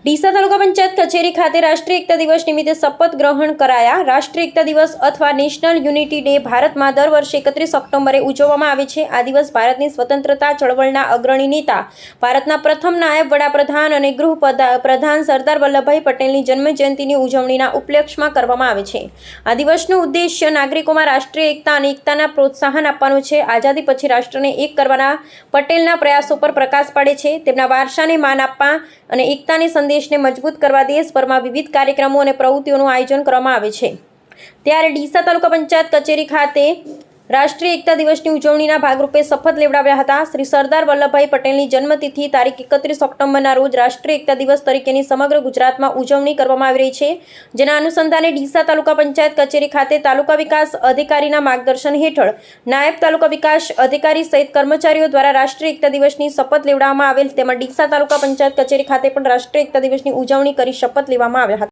ડીસા તાલુકા પંચાયત કચેરી ખાતે રાષ્ટ્રીય એકતા દિવસ નિમિત્તે શપથ ગ્રહણ કરાયા। રાષ્ટ્રીય એકતા દિવસ અથવા નેશનલ યુનિટી ડે ભારતમાં દર વર્ષે 31 ઓક્ટોબરે ઉજવવામાં આવે છે। આ દિવસ ભારતની સ્વતંત્રતા ચળવળના અગ્રણી નેતા, ભારતના પ્રથમ નાયબ વડાપ્રધાન અને ગૃહ પ્રધાન સરદાર વલ્લભભાઈ પટેલની જન્મજયંતિની ઉજવણીના ઉપલક્ષમાં કરવામાં આવે છે। આ દિવસનો ઉદ્દેશ્ય નાગરિકોમાં રાષ્ટ્રીય એકતા અને એકતાના પ્રોત્સાહન આપવાનો છે। આઝાદી પછી રાષ્ટ્રને એક કરવાના પટેલના પ્રયાસો પર પ્રકાશ પાડે છે। તેમના વારસાને માન આપવા અને એકતાની સંદેશને મજબૂત કરવા દેશભરમાં વિવિધ કાર્યક્રમો અને પ્રવૃત્તિઓનું આયોજન કરવામાં આવે છે। ત્યારે ડીસા તાલુકા પંચાયત કચેરી ખાતે રાષ્ટ્રીય એકતા દિવસની ઉજવણીના ભાગરૂપે શપથ લેવડાવ્યા હતા। શ્રી સરદાર વલ્લભભાઈ પટેલની જન્મતિથિ તારીખ 31 ઓક્ટોબરના રોજ રાષ્ટ્રીય એકતા દિવસ તરીકેની સમગ્ર ગુજરાતમાં ઉજવણી કરવામાં આવી રહી છે, જેના અનુસંધાને ડીસા તાલુકા પંચાયત કચેરી ખાતે તાલુકા વિકાસ અધિકારીના માર્ગદર્શન હેઠળ નાયબ તાલુકા વિકાસ અધિકારી સહિત કર્મચારીઓ દ્વારા રાષ્ટ્રીય એકતા દિવસની શપથ લેવડાવવામાં આવેલ। તેમાં ડીસા તાલુકા પંચાયત કચેરી ખાતે પણ રાષ્ટ્રીય એકતા દિવસની ઉજવણી કરી શપથ લેવામાં આવ્યા હતા।